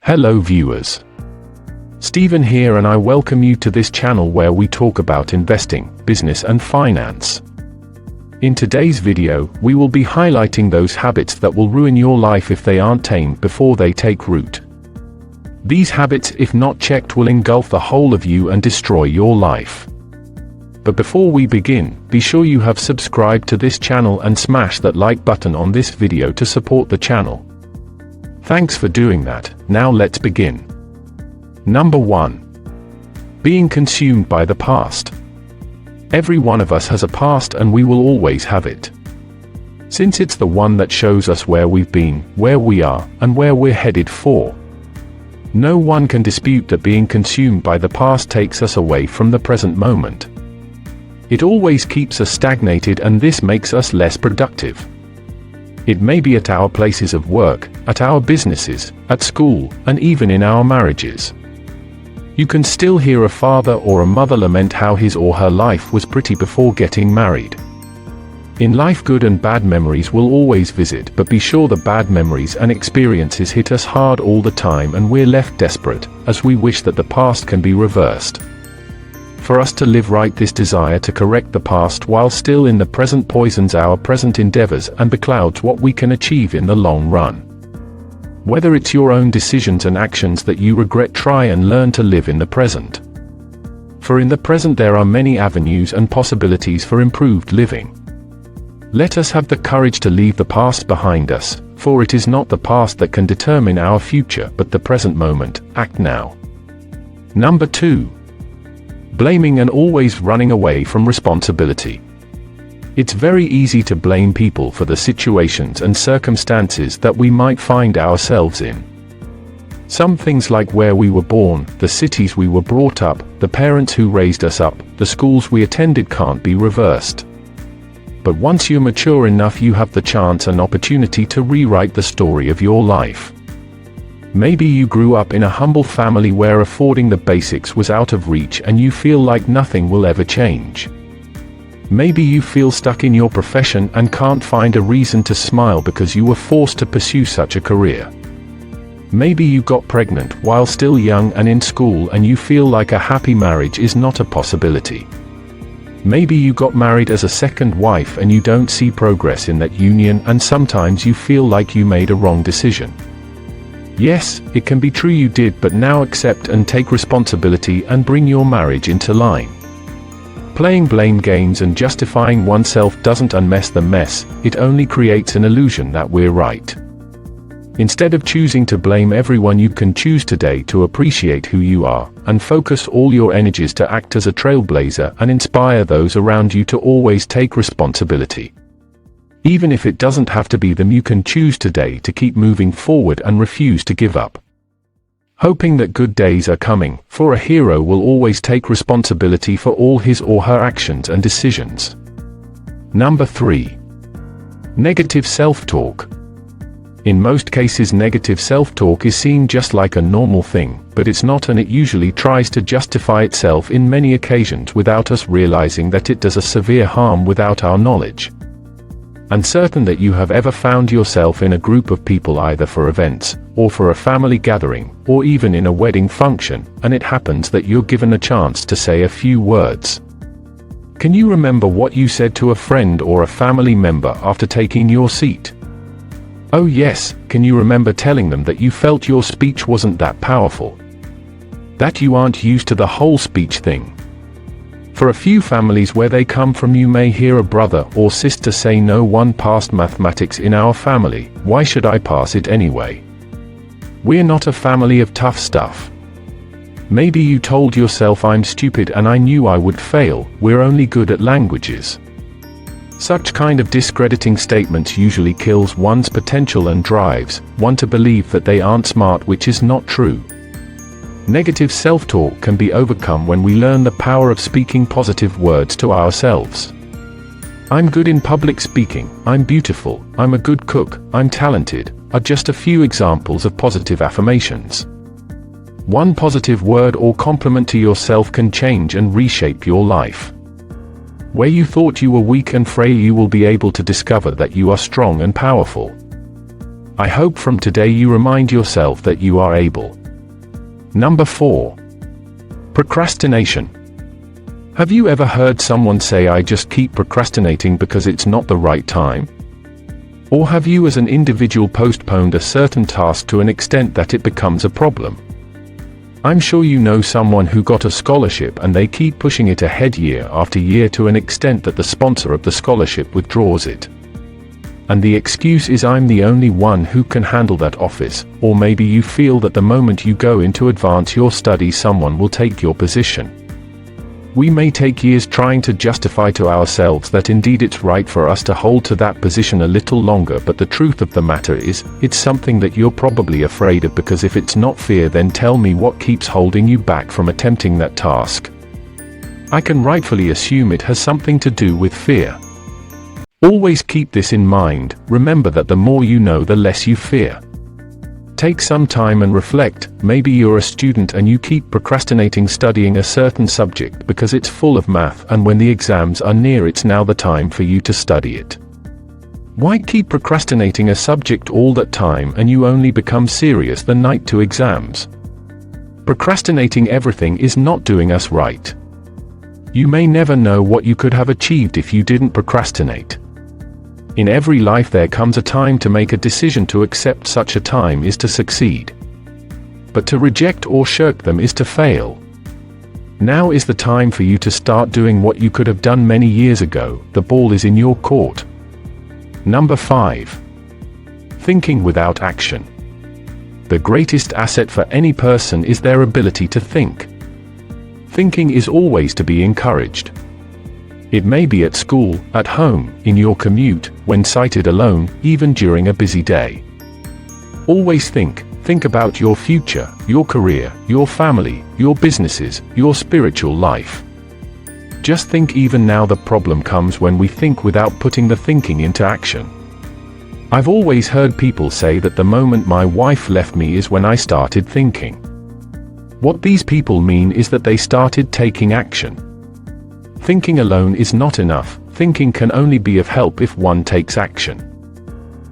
Hello viewers. Stephen here and I welcome you to this channel where we talk about investing, business and finance. In today's video, we will be highlighting those habits that will ruin your life if they aren't tamed before they take root. These habits, if not checked, will engulf the whole of you and destroy your life. But before we begin, be sure you have subscribed to this channel and smash that like button on this video to support the channel. Thanks for doing that. Now let's begin. Number 1. Being consumed by the past. Every one of us has a past and we will always have it. Since it's the one that shows us where we've been, where we are, and where we're headed for. No one can dispute that being consumed by the past takes us away from the present moment. It always keeps us stagnated and this makes us less productive. It may be at our places of work, at our businesses, at school, and even in our marriages. You can still hear a father or a mother lament how his or her life was pretty before getting married. In life, good and bad memories will always visit, but be sure the bad memories and experiences hit us hard all the time and we're left desperate, as we wish that the past can be reversed. For us to live right, this desire to correct the past while still in the present poisons our present endeavors and beclouds what we can achieve in the long run. Whether it's your own decisions and actions that you regret, try and learn to live in the present. For in the present there are many avenues and possibilities for improved living. Let us have the courage to leave the past behind us, for it is not the past that can determine our future but the present moment. Act now. Number 2. Blaming and always running away from responsibility. It's very easy to blame people for the situations and circumstances that we might find ourselves in. Some things like where we were born, the cities we were brought up, the parents who raised us up, the schools we attended can't be reversed. But once you're mature enough, you have the chance and opportunity to rewrite the story of your life. Maybe you grew up in a humble family where affording the basics was out of reach and you feel like nothing will ever change. Maybe you feel stuck in your profession and can't find a reason to smile because you were forced to pursue such a career. Maybe you got pregnant while still young and in school and you feel like a happy marriage is not a possibility. Maybe you got married as a second wife and you don't see progress in that union and sometimes you feel like you made a wrong decision. Yes, it can be true you did, but now accept and take responsibility and bring your marriage into line. Playing blame games and justifying oneself doesn't unmess the mess, it only creates an illusion that we're right. Instead of choosing to blame everyone, you can choose today to appreciate who you are, and focus all your energies to act as a trailblazer and inspire those around you to always take responsibility. Even if it doesn't have to be them, you can choose today to keep moving forward and refuse to give up. Hoping that good days are coming, for a hero will always take responsibility for all his or her actions and decisions. Number 3. Negative self-talk. In most cases, negative self-talk is seen just like a normal thing, but it's not, and it usually tries to justify itself in many occasions without us realizing that it does a severe harm without our knowledge. And certain that you have ever found yourself in a group of people, either for events, or for a family gathering, or even in a wedding function, and it happens that you're given a chance to say a few words. Can you remember what you said to a friend or a family member after taking your seat? Oh yes, can you remember telling them that you felt your speech wasn't that powerful? That you aren't used to the whole speech thing? For a few families where they come from, you may hear a brother or sister say, "No one passed mathematics in our family, why should I pass it anyway? We're not a family of tough stuff." Maybe you told yourself, "I'm stupid and I knew I would fail, we're only good at languages." Such kind of discrediting statements usually kills one's potential and drives one to believe that they aren't smart, which is not true. Negative self-talk can be overcome when we learn the power of speaking positive words to ourselves. "I'm good in public speaking, I'm beautiful, I'm a good cook, I'm talented," are just a few examples of positive affirmations. One positive word or compliment to yourself can change and reshape your life. Where you thought you were weak and frail, you will be able to discover that you are strong and powerful. I hope from today you remind yourself that you are able. Number 4. Procrastination. Have you ever heard someone say, "I just keep procrastinating because it's not the right time"? Or have you as an individual postponed a certain task to an extent that it becomes a problem? I'm sure you know someone who got a scholarship and they keep pushing it ahead year after year to an extent that the sponsor of the scholarship withdraws it. And the excuse is, "I'm the only one who can handle that office," or maybe you feel that the moment you go in to advance your studies someone will take your position. We may take years trying to justify to ourselves that indeed it's right for us to hold to that position a little longer, but the truth of the matter is, it's something that you're probably afraid of, because if it's not fear, then tell me what keeps holding you back from attempting that task. I can rightfully assume it has something to do with fear. Always keep this in mind. Remember that the more you know, the less you fear. Take some time and reflect. Maybe you're a student and you keep procrastinating studying a certain subject because it's full of math, and when the exams are near, it's now the time for you to study it. Why keep procrastinating a subject all that time and you only become serious the night to exams? Procrastinating everything is not doing us right. You may never know what you could have achieved if you didn't procrastinate. In every life there comes a time to make a decision. To accept such a time is to succeed. But to reject or shirk them is to fail. Now is the time for you to start doing what you could have done many years ago. The ball is in your court. Number 5. Thinking without action. The greatest asset for any person is their ability to think. Thinking is always to be encouraged. It may be at school, at home, in your commute, when sighted alone, even during a busy day. Always think. Think about your future, your career, your family, your businesses, your spiritual life. Just think. Even now the problem comes when we think without putting the thinking into action. I've always heard people say that the moment my wife left me is when I started thinking. What these people mean is that they started taking action. Thinking alone is not enough. Thinking can only be of help if one takes action.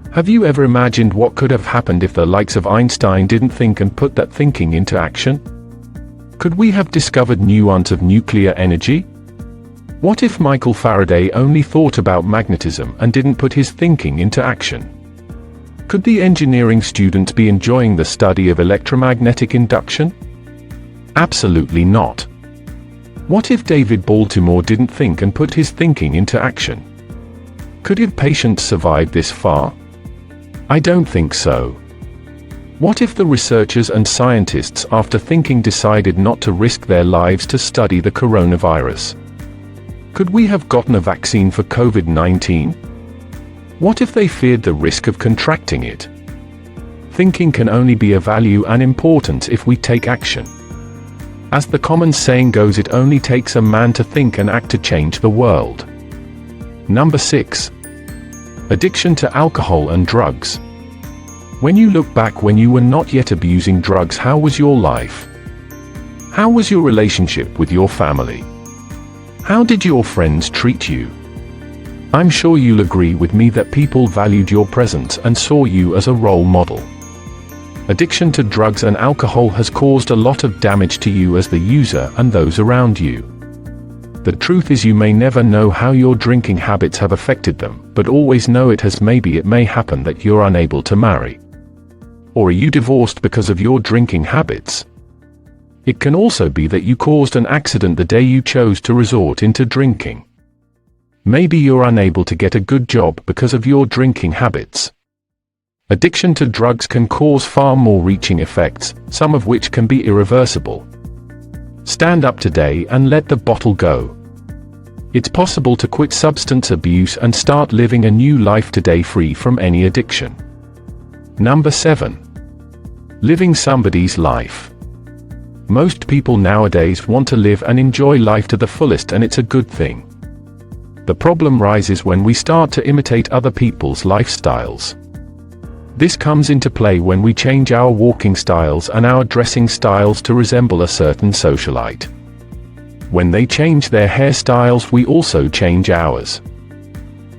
Have you ever imagined what could have happened if the likes of Einstein didn't think and put that thinking into action? Could we have discovered nuance of nuclear energy? What if Michael Faraday only thought about magnetism and didn't put his thinking into action? Could the engineering students be enjoying the study of electromagnetic induction? Absolutely not. What if David Baltimore didn't think and put his thinking into action? Could his patients survive this far? I don't think so. What if the researchers and scientists, after thinking, decided not to risk their lives to study the coronavirus? Could we have gotten a vaccine for COVID-19? What if they feared the risk of contracting it? Thinking can only be of value and importance if we take action. As the common saying goes, it only takes a man to think and act to change the world. Number 6. Addiction to alcohol and drugs. When you look back when you were not yet abusing drugs, how was your life? How was your relationship with your family? How did your friends treat you? I'm sure you'll agree with me that people valued your presence and saw you as a role model. Addiction to drugs and alcohol has caused a lot of damage to you as the user and those around you. The truth is, you may never know how your drinking habits have affected them, but always know it has. Maybe it may happen that you're unable to marry. Or are you divorced because of your drinking habits? It can also be that you caused an accident the day you chose to resort into drinking. Maybe you're unable to get a good job because of your drinking habits. Addiction to drugs can cause far more reaching effects, some of which can be irreversible. Stand up today and let the bottle go. It's possible to quit substance abuse and start living a new life today, free from any addiction. Number 7. Living somebody's life. Most people nowadays want to live and enjoy life to the fullest, and it's a good thing. The problem rises when we start to imitate other people's lifestyles. This comes into play when we change our walking styles and our dressing styles to resemble a certain socialite. When they change their hairstyles, we also change ours.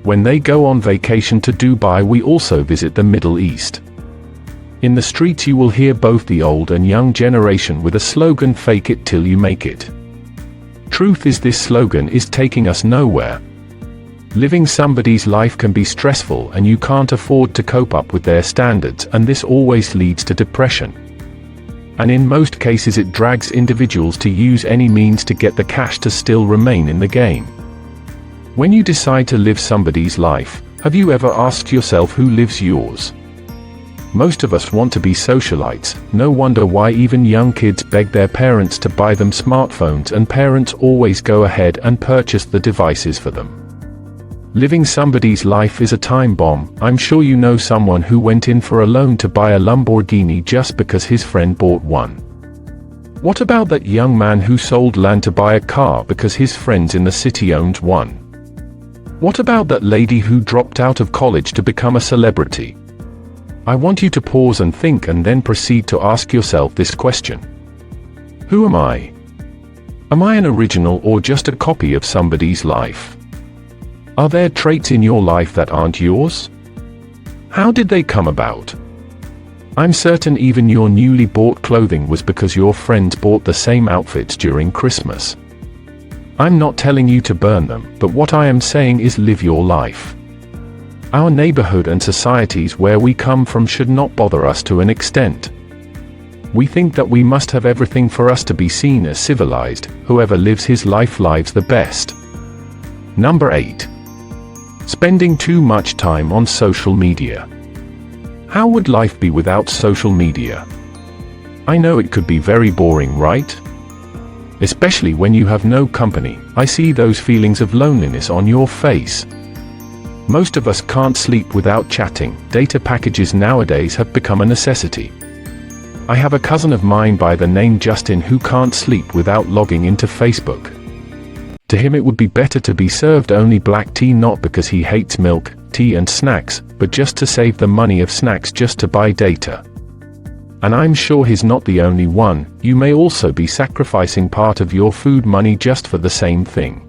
When they go on vacation to Dubai, we also visit the Middle East. In the streets you will hear both the old and young generation with a slogan, "Fake it till you make it." Truth is, this slogan is taking us nowhere. Living somebody's life can be stressful and you can't afford to cope up with their standards, and this always leads to depression. And in most cases it drags individuals to use any means to get the cash to still remain in the game. When you decide to live somebody's life, have you ever asked yourself who lives yours? Most of us want to be socialites. No wonder why even young kids beg their parents to buy them smartphones, and parents always go ahead and purchase the devices for them. Living somebody's life is a time bomb. I'm sure you know someone who went in for a loan to buy a Lamborghini just because his friend bought one. What about that young man who sold land to buy a car because his friends in the city owned one? What about that lady who dropped out of college to become a celebrity? I want you to pause and think, and then proceed to ask yourself this question. Who am I? Am I an original or just a copy of somebody's life? Are there traits in your life that aren't yours? How did they come about? I'm certain even your newly bought clothing was because your friends bought the same outfits during Christmas. I'm not telling you to burn them, but what I am saying is live your life. Our neighborhood and societies where we come from should not bother us to an extent. We think that we must have everything for us to be seen as civilized. Whoever lives his life lives the best. Number 8. Spending too much time on social media. How would life be without social media? I know it could be very boring, right? Especially when you have no company. I see those feelings of loneliness on your face. Most of us can't sleep without chatting. Data packages nowadays have become a necessity. I have a cousin of mine by the name Justin who can't sleep without logging into Facebook. To him it would be better to be served only black tea, not because he hates milk, tea and snacks, but just to save the money of snacks just to buy data. And I'm sure he's not the only one. You may also be sacrificing part of your food money just for the same thing.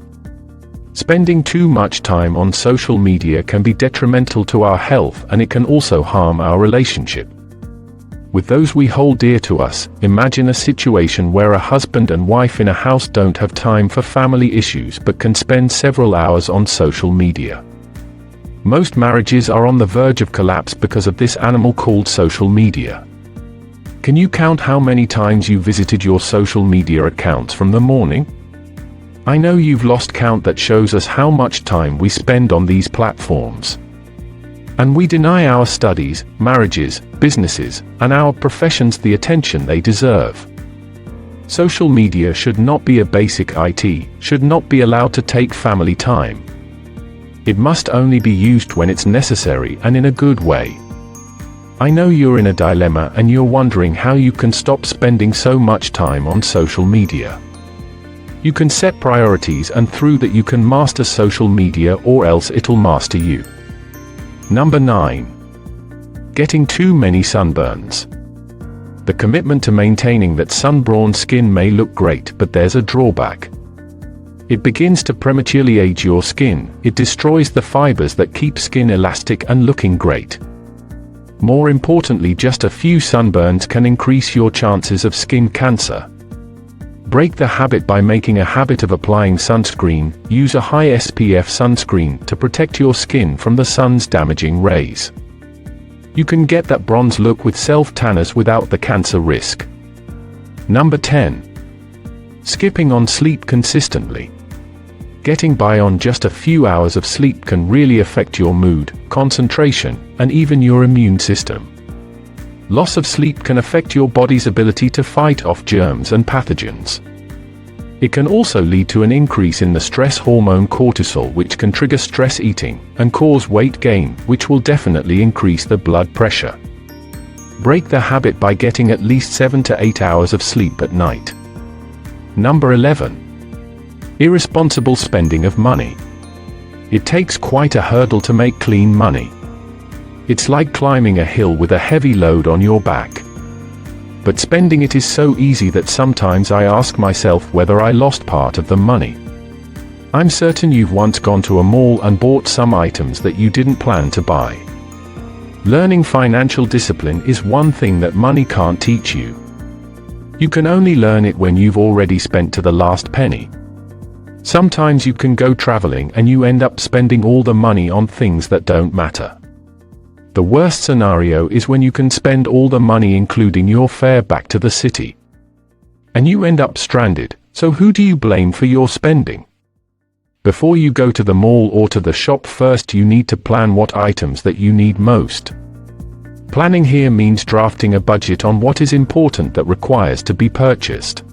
Spending too much time on social media can be detrimental to our health, and it can also harm our relationship with those we hold dear to us. Imagine a situation where a husband and wife in a house don't have time for family issues but can spend several hours on social media. Most marriages are on the verge of collapse because of this animal called social media. Can you count how many times you visited your social media accounts from the morning? I know you've lost count. That shows us how much time we spend on these platforms. And we deny our studies, marriages, businesses, and our professions the attention they deserve. Social media should not be a basic IT, should not be allowed to take family time. It must only be used when it's necessary and in a good way. I know you're in a dilemma and you're wondering how you can stop spending so much time on social media. You can set priorities, and through that you can master social media, or else it'll master you. Number 9. Getting too many sunburns. The commitment to maintaining that sun-bronzed skin may look great, but there's a drawback. It begins to prematurely age your skin. It destroys the fibers that keep skin elastic and looking great. More importantly, just a few sunburns can increase your chances of skin cancer. Break the habit by making a habit of applying sunscreen. Use a high SPF sunscreen to protect your skin from the sun's damaging rays. You can get that bronze look with self-tanners without the cancer risk. Number 10. Skipping on sleep consistently. Getting by on just a few hours of sleep can really affect your mood, concentration, and even your immune system. Loss of sleep can affect your body's ability to fight off germs and pathogens. It can also lead to an increase in the stress hormone cortisol, which can trigger stress eating and cause weight gain, which will definitely increase the blood pressure. Break the habit by getting at least 7 to 8 hours of sleep at night. Number 11. Irresponsible spending of money. It takes quite a hurdle to make clean money. It's like climbing a hill with a heavy load on your back. But spending it is so easy that sometimes I ask myself whether I lost part of the money. I'm certain you've once gone to a mall and bought some items that you didn't plan to buy. Learning financial discipline is one thing that money can't teach you. You can only learn it when you've already spent to the last penny. Sometimes you can go traveling and you end up spending all the money on things that don't matter. The worst scenario is when you can spend all the money including your fare back to the city. And you end up stranded, so who do you blame for your spending? Before you go to the mall or to the shop, first you need to plan what items that you need most. Planning here means drafting a budget on what is important that requires to be purchased.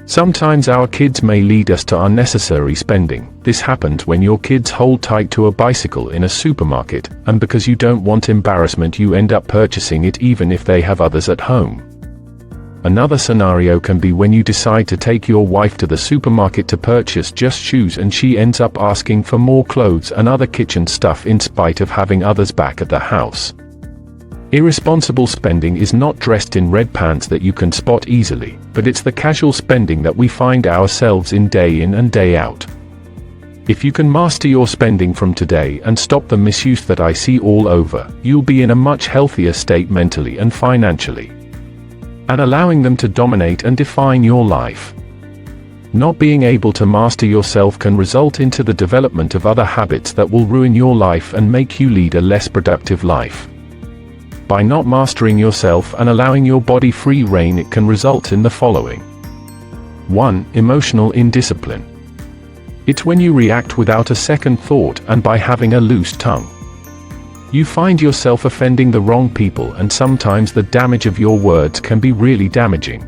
Sometimes our kids may lead us to unnecessary spending. This happens when your kids hold tight to a bicycle in a supermarket, and because you don't want embarrassment you end up purchasing it even if they have others at home. Another scenario can be when you decide to take your wife to the supermarket to purchase just shoes and she ends up asking for more clothes and other kitchen stuff in spite of having others back at the house. Irresponsible spending is not dressed in red pants that you can spot easily, but it's the casual spending that we find ourselves in and day out. If you can master your spending from today and stop the misuse that I see all over, you'll be in a much healthier state mentally and financially. And allowing them to dominate and define your life. Not being able to master yourself can result into the development of other habits that will ruin your life and make you lead a less productive life. By not mastering yourself and allowing your body free rein, it can result in the following. 1. Emotional indiscipline. It's when you react without a second thought and by having a loose tongue. You find yourself offending the wrong people, and sometimes the damage of your words can be really damaging,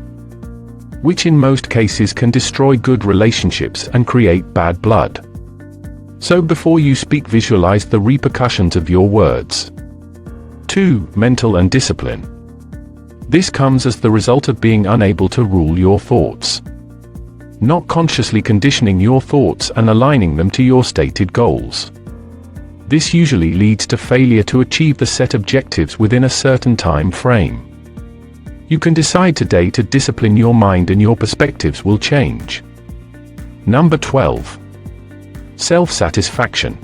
which in most cases can destroy good relationships and create bad blood. So before you speak, visualize the repercussions of your words. 2. Mental indiscipline. This comes as the result of being unable to rule your thoughts. Not consciously conditioning your thoughts and aligning them to your stated goals. This usually leads to failure to achieve the set objectives within a certain time frame. You can decide today to discipline your mind and your perspectives will change. Number 12. Self-satisfaction.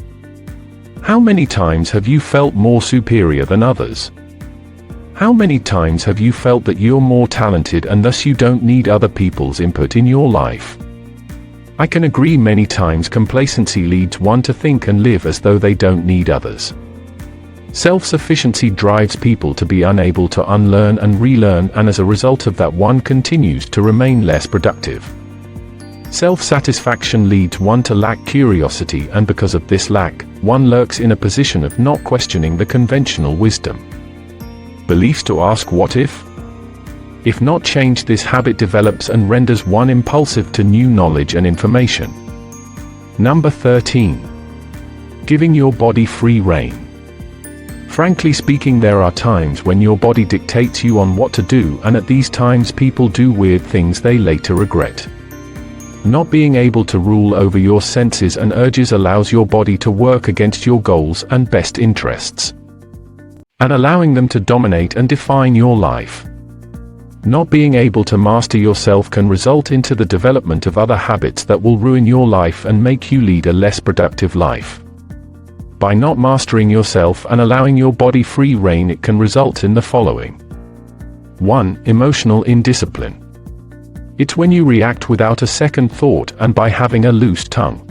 How many times have you felt more superior than others? How many times have you felt that you're more talented and thus you don't need other people's input in your life? I can agree, many times complacency leads one to think and live as though they don't need others. Self-sufficiency drives people to be unable to unlearn and relearn, and as a result of that one continues to remain less productive. Self-satisfaction leads one to lack curiosity, and because of this lack, one lurks in a position of not questioning the conventional wisdom. Beliefs to ask what if? If not changed, this habit develops and renders one impulsive to new knowledge and information. Number 13. Giving your body free rein. Frankly speaking, there are times when your body dictates you on what to do, and at these times people do weird things they later regret. Not being able to rule over your senses and urges allows your body to work against your goals and best interests, and allowing them to dominate and define your life. Not being able to master yourself can result into the development of other habits that will ruin your life and make you lead a less productive life. By not mastering yourself and allowing your body free rein, it can result in the following. 1. Emotional indiscipline. It's when you react without a second thought and by having a loose tongue.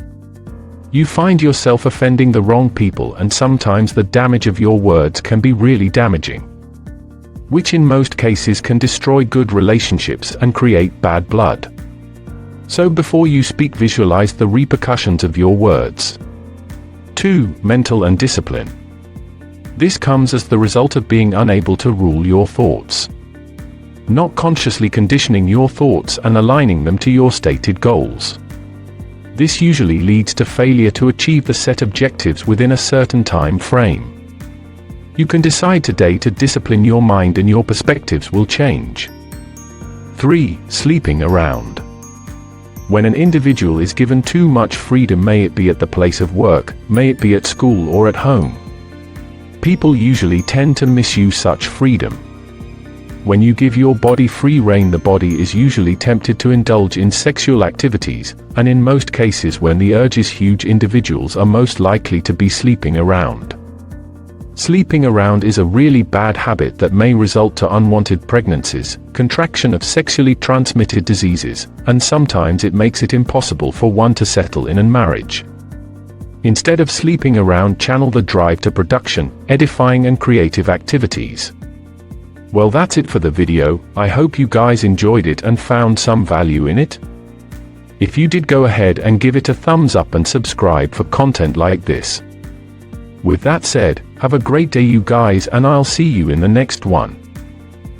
You find yourself offending the wrong people, and sometimes the damage of your words can be really damaging, which in most cases can destroy good relationships and create bad blood. So before you speak, visualize the repercussions of your words. 2. Mental indiscipline. This comes as the result of being unable to rule your thoughts. Not consciously conditioning your thoughts and aligning them to your stated goals. This usually leads to failure to achieve the set objectives within a certain time frame. You can decide today to discipline your mind and your perspectives will change. 3. Sleeping around. When an individual is given too much freedom, may it be at the place of work, may it be at school or at home, people usually tend to misuse such freedom. When you give your body free rein, the body is usually tempted to indulge in sexual activities, and in most cases when the urge is huge, individuals are most likely to be sleeping around. Sleeping around is a really bad habit that may result to unwanted pregnancies, contraction of sexually transmitted diseases, and sometimes it makes it impossible for one to settle in a marriage. Instead of sleeping around, channel the drive to production, edifying and creative activities. Well, that's it for the video. I hope you guys enjoyed it and found some value in it. If you did, go ahead and give it a thumbs up and subscribe for content like this. With that said, have a great day you guys, and I'll see you in the next one.